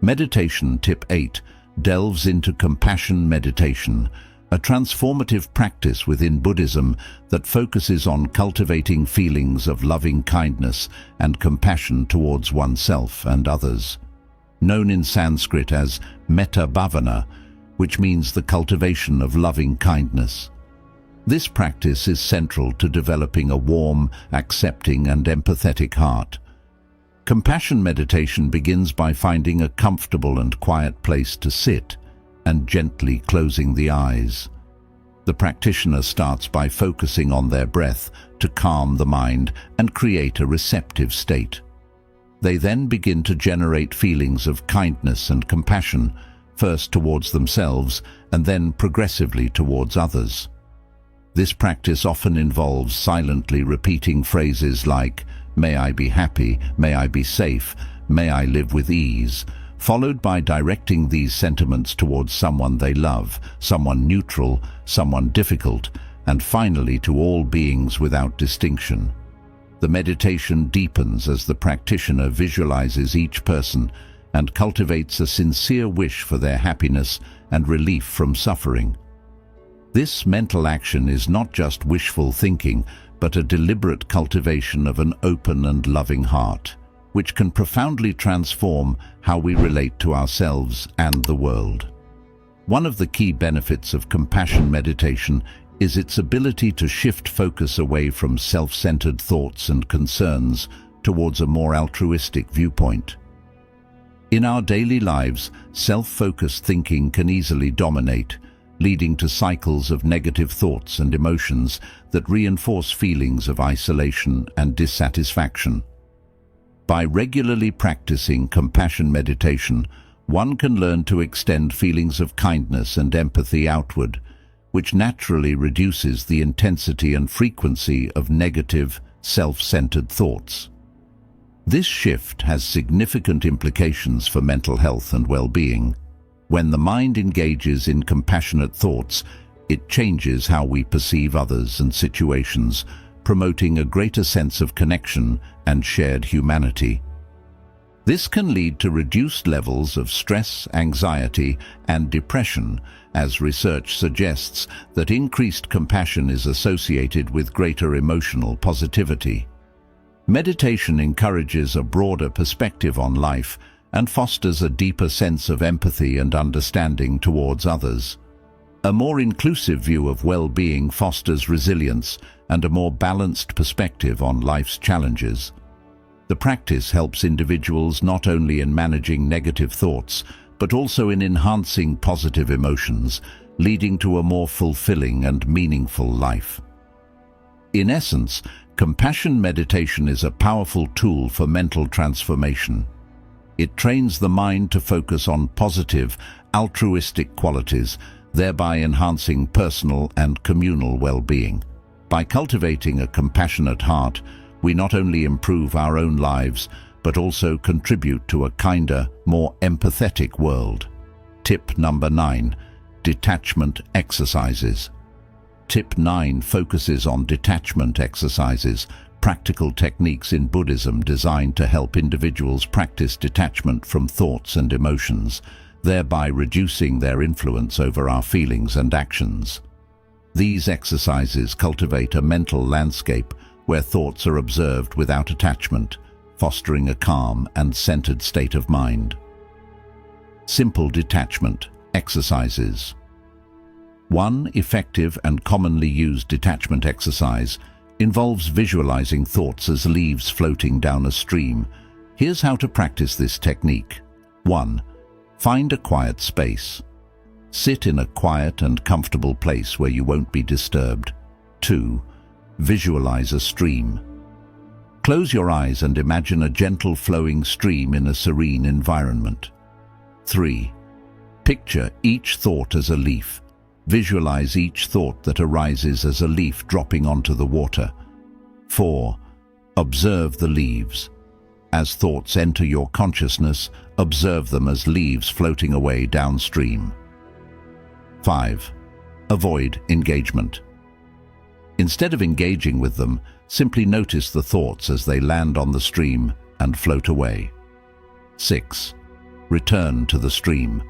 Meditation tip 8 delves into compassion meditation, a transformative practice within Buddhism that focuses on cultivating feelings of loving kindness and compassion towards oneself and others. Known in Sanskrit as metta bhavana, which means the cultivation of loving kindness. This practice is central to developing a warm, accepting and empathetic heart. Compassion meditation begins by finding a comfortable and quiet place to sit and gently closing the eyes. The practitioner starts by focusing on their breath to calm the mind and create a receptive state. They then begin to generate feelings of kindness and compassion, first towards themselves and then progressively towards others. This practice often involves silently repeating phrases like, "May I be happy, may I be safe, may I live with ease," followed by directing these sentiments towards someone they love, someone neutral, someone difficult, and finally to all beings without distinction. The meditation deepens as the practitioner visualizes each person and cultivates a sincere wish for their happiness and relief from suffering. This mental action is not just wishful thinking, but a deliberate cultivation of an open and loving heart, which can profoundly transform how we relate to ourselves and the world. One of the key benefits of compassion meditation is its ability to shift focus away from self-centered thoughts and concerns towards a more altruistic viewpoint. In our daily lives, self-focused thinking can easily dominate, leading to cycles of negative thoughts and emotions that reinforce feelings of isolation and dissatisfaction. By regularly practicing compassion meditation, one can learn to extend feelings of kindness and empathy outward, which naturally reduces the intensity and frequency of negative, self-centered thoughts. This shift has significant implications for mental health and well-being. When the mind engages in compassionate thoughts, it changes how we perceive others and situations, promoting a greater sense of connection and shared humanity. This can lead to reduced levels of stress, anxiety, and depression, as research suggests that increased compassion is associated with greater emotional positivity. Meditation encourages a broader perspective on life and fosters a deeper sense of empathy and understanding towards others. A more inclusive view of well-being fosters resilience and a more balanced perspective on life's challenges. The practice helps individuals not only in managing negative thoughts, but also in enhancing positive emotions, leading to a more fulfilling and meaningful life. In essence, compassion meditation is a powerful tool for mental transformation. It trains the mind to focus on positive, altruistic qualities, thereby enhancing personal and communal well-being. By cultivating a compassionate heart, we not only improve our own lives, but also contribute to a kinder, more empathetic world. Tip number 9. Detachment exercises. Tip 9 focuses on detachment exercises, practical techniques in Buddhism designed to help individuals practice detachment from thoughts and emotions, thereby reducing their influence over our feelings and actions. These exercises cultivate a mental landscape where thoughts are observed without attachment, fostering a calm and centered state of mind. Simple detachment exercises. One effective and commonly used detachment exercise involves visualizing thoughts as leaves floating down a stream. Here's how to practice this technique. 1. Find a quiet space. Sit in a quiet and comfortable place where you won't be disturbed. 2. Visualize a stream. Close your eyes and imagine a gentle flowing stream in a serene environment. 3. Picture each thought as a leaf. Visualize each thought that arises as a leaf dropping onto the water. 4. Observe the leaves. As thoughts enter your consciousness, observe them as leaves floating away downstream. 5. Avoid engagement. Instead of engaging with them, simply notice the thoughts as they land on the stream and float away. 6. Return to the stream.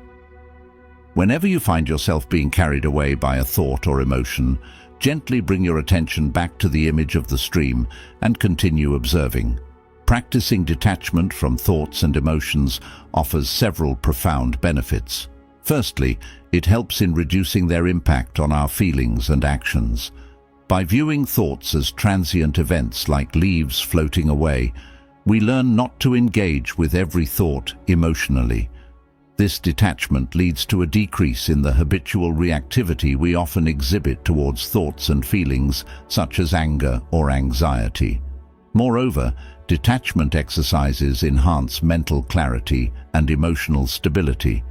Whenever you find yourself being carried away by a thought or emotion, gently bring your attention back to the image of the stream and continue observing. Practicing detachment from thoughts and emotions offers several profound benefits. Firstly, it helps in reducing their impact on our feelings and actions. By viewing thoughts as transient events like leaves floating away, we learn not to engage with every thought emotionally. This detachment leads to a decrease in the habitual reactivity we often exhibit towards thoughts and feelings such as anger or anxiety. Moreover, detachment exercises enhance mental clarity and emotional stability.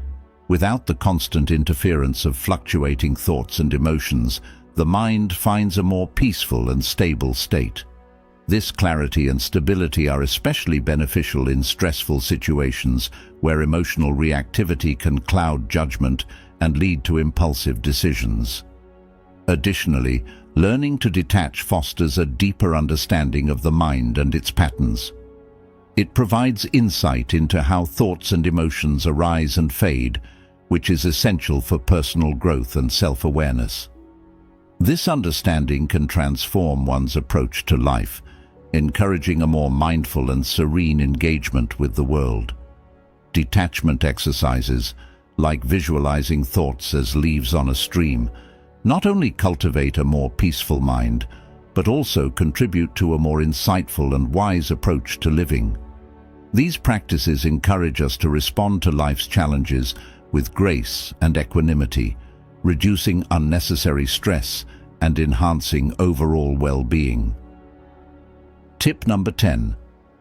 Without the constant interference of fluctuating thoughts and emotions, the mind finds a more peaceful and stable state. This clarity and stability are especially beneficial in stressful situations where emotional reactivity can cloud judgment and lead to impulsive decisions. Additionally, learning to detach fosters a deeper understanding of the mind and its patterns. It provides insight into how thoughts and emotions arise and fade, which is essential for personal growth and self-awareness. This understanding can transform one's approach to life, encouraging a more mindful and serene engagement with the world. Detachment exercises, like visualizing thoughts as leaves on a stream, not only cultivate a more peaceful mind, but also contribute to a more insightful and wise approach to living. These practices encourage us to respond to life's challenges with grace and equanimity, reducing unnecessary stress and enhancing overall well-being. Tip number 10.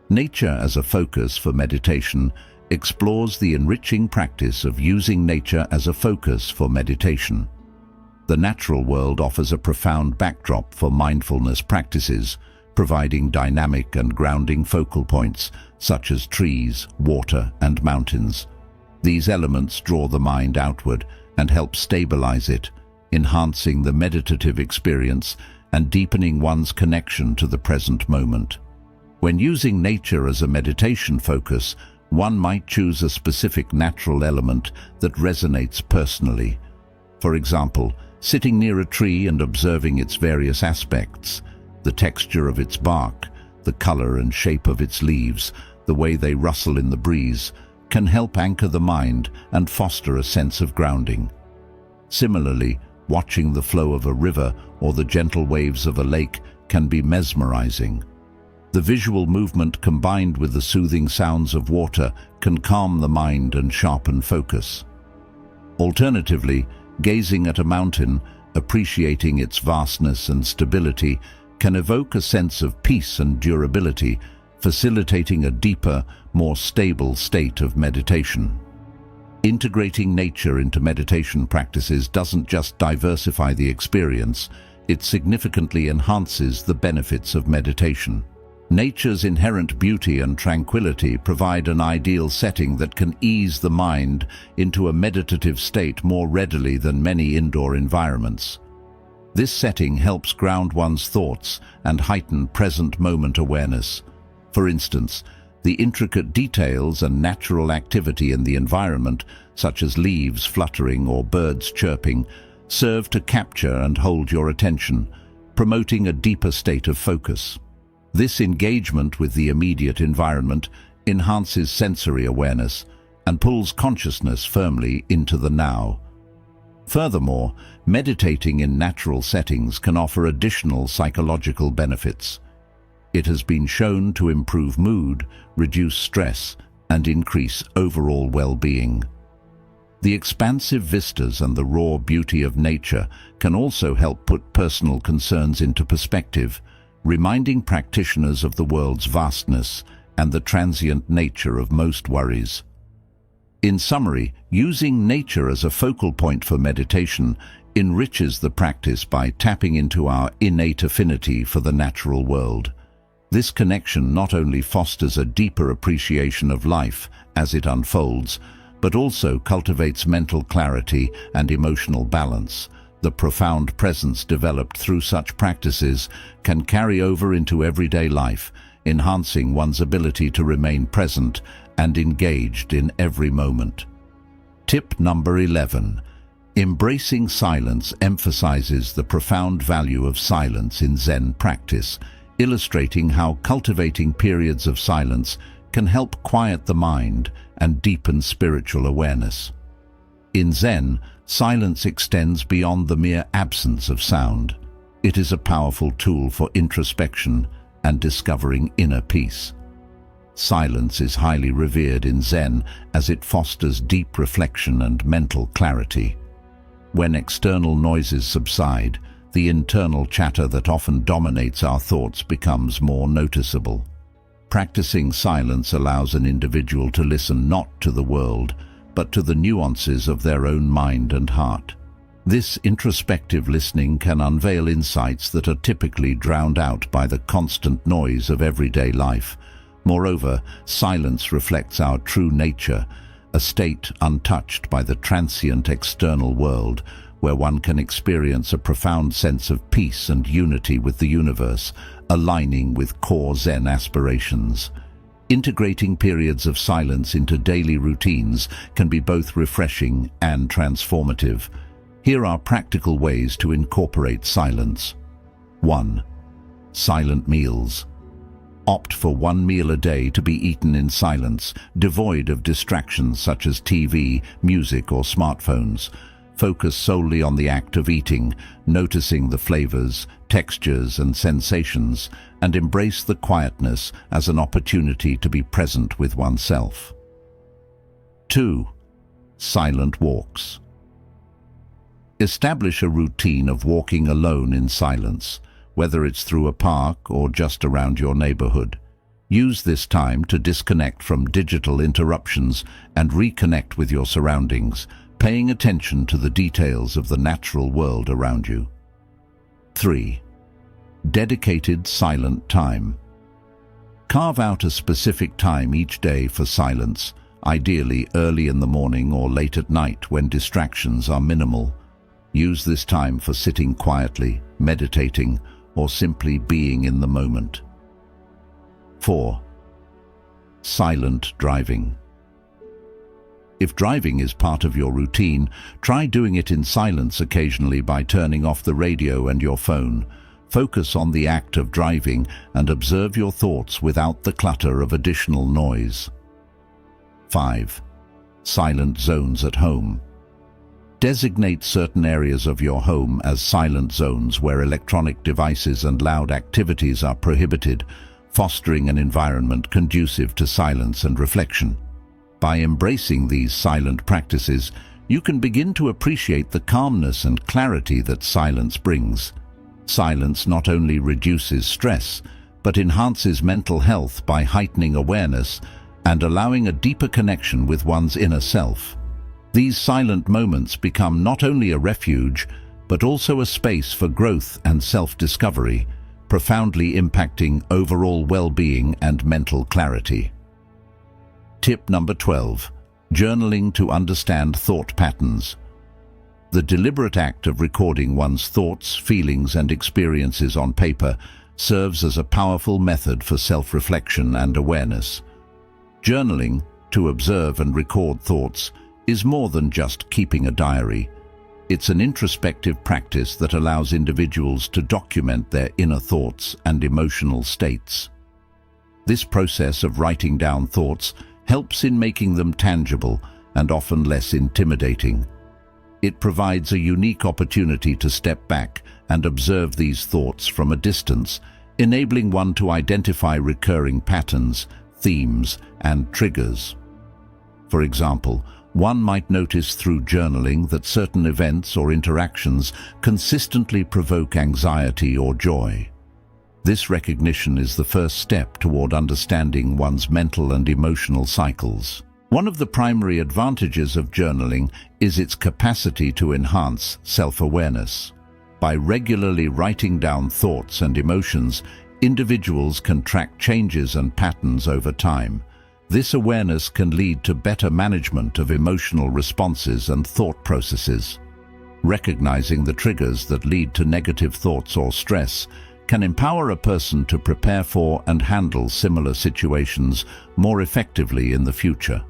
Nature as a focus for meditation explores the enriching practice of using nature as a focus for meditation. The natural world offers a profound backdrop for mindfulness practices, providing dynamic and grounding focal points such as trees, water, and mountains. These elements draw the mind outward and help stabilize it, enhancing the meditative experience and deepening one's connection to the present moment. When using nature as a meditation focus, one might choose a specific natural element that resonates personally. For example, sitting near a tree and observing its various aspects, the texture of its bark, the color and shape of its leaves, the way they rustle in the breeze, can help anchor the mind and foster a sense of grounding. Similarly, watching the flow of a river or the gentle waves of a lake can be mesmerizing. The visual movement combined with the soothing sounds of water can calm the mind and sharpen focus. Alternatively, gazing at a mountain, appreciating its vastness and stability, can evoke a sense of peace and durability, facilitating a deeper, more stable state of meditation. Integrating nature into meditation practices doesn't just diversify the experience, it significantly enhances the benefits of meditation. Nature's inherent beauty and tranquility provide an ideal setting that can ease the mind into a meditative state more readily than many indoor environments. This setting helps ground one's thoughts and heighten present-moment awareness. For instance, the intricate details and natural activity in the environment, such as leaves fluttering or birds chirping, serve to capture and hold your attention, promoting a deeper state of focus. This engagement with the immediate environment enhances sensory awareness and pulls consciousness firmly into the now. Furthermore, meditating in natural settings can offer additional psychological benefits. It has been shown to improve mood, reduce stress, and increase overall well-being. The expansive vistas and the raw beauty of nature can also help put personal concerns into perspective, reminding practitioners of the world's vastness and the transient nature of most worries. In summary, using nature as a focal point for meditation enriches the practice by tapping into our innate affinity for the natural world. This connection not only fosters a deeper appreciation of life as it unfolds, but also cultivates mental clarity and emotional balance. The profound presence developed through such practices can carry over into everyday life, enhancing one's ability to remain present and engaged in every moment. Tip number 11. Embracing silence emphasizes the profound value of silence in Zen practice, illustrating how cultivating periods of silence can help quiet the mind and deepen spiritual awareness. In Zen, silence extends beyond the mere absence of sound. It is a powerful tool for introspection and discovering inner peace. Silence is highly revered in Zen as it fosters deep reflection and mental clarity. When external noises subside, the internal chatter that often dominates our thoughts becomes more noticeable. Practicing silence allows an individual to listen not to the world, but to the nuances of their own mind and heart. This introspective listening can unveil insights that are typically drowned out by the constant noise of everyday life. Moreover, silence reflects our true nature, a state untouched by the transient external world, where one can experience a profound sense of peace and unity with the universe, aligning with core Zen aspirations. Integrating periods of silence into daily routines can be both refreshing and transformative. Here are practical ways to incorporate silence. 1. Silent meals. Opt for one meal a day to be eaten in silence, devoid of distractions such as TV, music, or smartphones. Focus solely on the act of eating, noticing the flavors, textures, and sensations, and embrace the quietness as an opportunity to be present with oneself. 2. Silent walks. Establish a routine of walking alone in silence, whether it's through a park or just around your neighborhood. Use this time to disconnect from digital interruptions and reconnect with your surroundings, paying attention to the details of the natural world around you. 3. Dedicated silent time. Carve out a specific time each day for silence, ideally early in the morning or late at night when distractions are minimal. Use this time for sitting quietly, meditating, or simply being in the moment. 4. Silent driving. If driving is part of your routine, try doing it in silence occasionally by turning off the radio and your phone. Focus on the act of driving and observe your thoughts without the clutter of additional noise. 5. Silent zones at home. Designate certain areas of your home as silent zones where electronic devices and loud activities are prohibited, fostering an environment conducive to silence and reflection. By embracing these silent practices, you can begin to appreciate the calmness and clarity that silence brings. Silence not only reduces stress, but enhances mental health by heightening awareness and allowing a deeper connection with one's inner self. These silent moments become not only a refuge, but also a space for growth and self-discovery, profoundly impacting overall well-being and mental clarity. Tip number 12. Journaling to understand thought patterns. The deliberate act of recording one's thoughts, feelings, and experiences on paper serves as a powerful method for self-reflection and awareness. Journaling, to observe and record thoughts, is more than just keeping a diary. It's an introspective practice that allows individuals to document their inner thoughts and emotional states. This process of writing down thoughts helps in making them tangible and often less intimidating. It provides a unique opportunity to step back and observe these thoughts from a distance, enabling one to identify recurring patterns, themes, and triggers. For example, one might notice through journaling that certain events or interactions consistently provoke anxiety or joy. This recognition is the first step toward understanding one's mental and emotional cycles. One of the primary advantages of journaling is its capacity to enhance self-awareness. By regularly writing down thoughts and emotions, individuals can track changes and patterns over time. This awareness can lead to better management of emotional responses and thought processes. Recognizing the triggers that lead to negative thoughts or stress can empower a person to prepare for and handle similar situations more effectively in the future.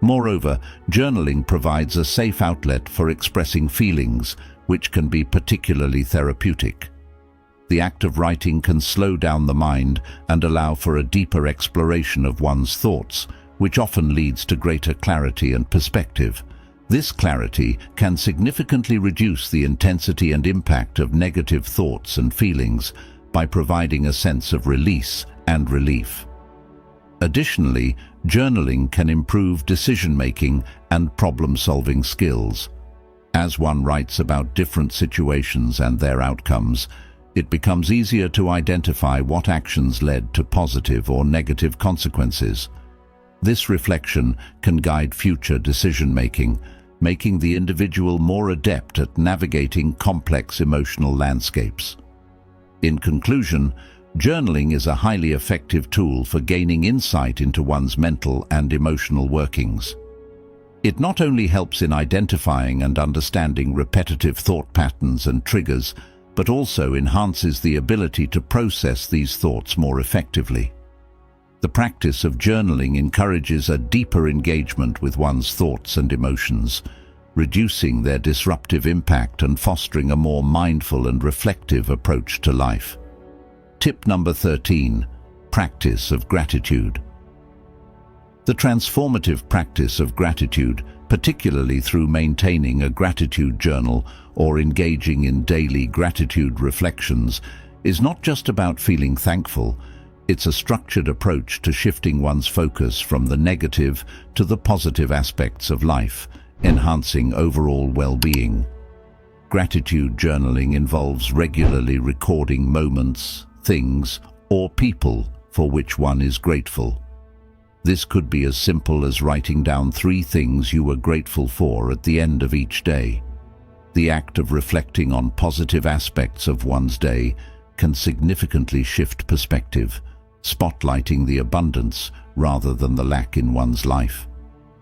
Moreover, journaling provides a safe outlet for expressing feelings, which can be particularly therapeutic. The act of writing can slow down the mind and allow for a deeper exploration of one's thoughts, which often leads to greater clarity and perspective. This clarity can significantly reduce the intensity and impact of negative thoughts and feelings by providing a sense of release and relief. Additionally, journaling can improve decision-making and problem-solving skills. As one writes about different situations and their outcomes, it becomes easier to identify what actions led to positive or negative consequences. This reflection can guide future decision-making, making the individual more adept at navigating complex emotional landscapes. In conclusion, journaling is a highly effective tool for gaining insight into one's mental and emotional workings. It not only helps in identifying and understanding repetitive thought patterns and triggers, but also enhances the ability to process these thoughts more effectively. The practice of journaling encourages a deeper engagement with one's thoughts and emotions, reducing their disruptive impact and fostering a more mindful and reflective approach to life. Tip number 13. Practice of gratitude. The transformative practice of gratitude, particularly through maintaining a gratitude journal or engaging in daily gratitude reflections, is not just about feeling thankful. It's a structured approach to shifting one's focus from the negative to the positive aspects of life, enhancing overall well-being. Gratitude journaling involves regularly recording moments, things, or people for which one is grateful. This could be as simple as writing down 3 things you were grateful for at the end of each day. The act of reflecting on positive aspects of one's day can significantly shift perspective, spotlighting the abundance rather than the lack in one's life.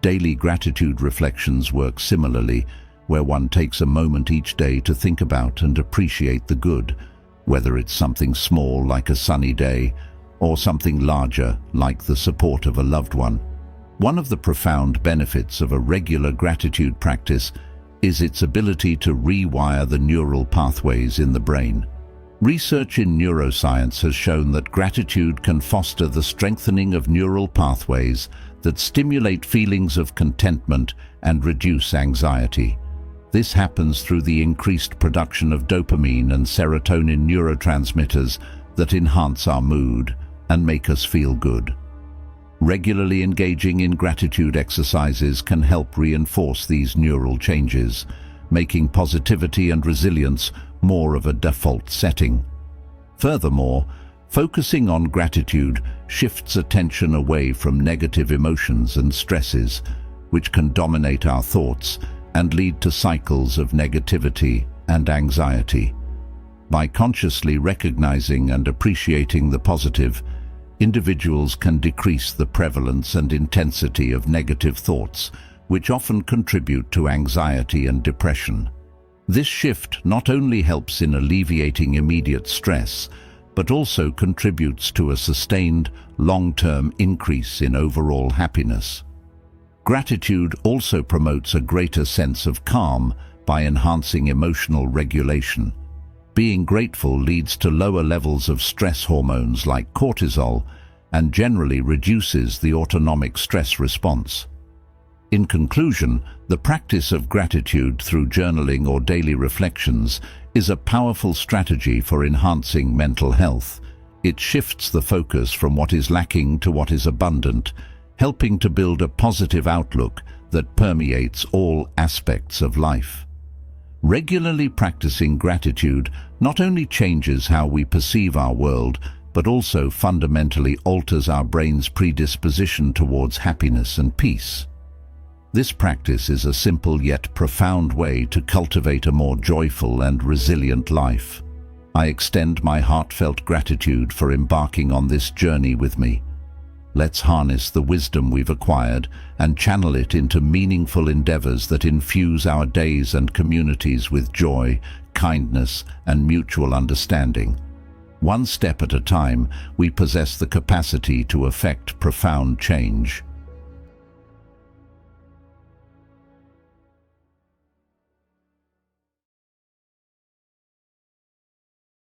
Daily gratitude reflections work similarly, where one takes a moment each day to think about and appreciate the good, whether it's something small like a sunny day or something larger like the support of a loved one. One of the profound benefits of a regular gratitude practice is its ability to rewire the neural pathways in the brain. Research in neuroscience has shown that gratitude can foster the strengthening of neural pathways that stimulate feelings of contentment and reduce anxiety. This happens through the increased production of dopamine and serotonin neurotransmitters that enhance our mood and make us feel good. Regularly engaging in gratitude exercises can help reinforce these neural changes, making positivity and resilience more of a default setting. Furthermore, focusing on gratitude shifts attention away from negative emotions and stresses, which can dominate our thoughts and lead to cycles of negativity and anxiety. By consciously recognizing and appreciating the positive, individuals can decrease the prevalence and intensity of negative thoughts, which often contribute to anxiety and depression. This shift not only helps in alleviating immediate stress, but also contributes to a sustained, long-term increase in overall happiness. Gratitude also promotes a greater sense of calm by enhancing emotional regulation. Being grateful leads to lower levels of stress hormones like cortisol and generally reduces the autonomic stress response. In conclusion, the practice of gratitude through journaling or daily reflections is a powerful strategy for enhancing mental health. It shifts the focus from what is lacking to what is abundant, helping to build a positive outlook that permeates all aspects of life. Regularly practicing gratitude not only changes how we perceive our world, but also fundamentally alters our brain's predisposition towards happiness and peace. This practice is a simple yet profound way to cultivate a more joyful and resilient life. I extend my heartfelt gratitude for embarking on this journey with me. Let's harness the wisdom we've acquired and channel it into meaningful endeavors that infuse our days and communities with joy, kindness, and mutual understanding. One step at a time, we possess the capacity to effect profound change.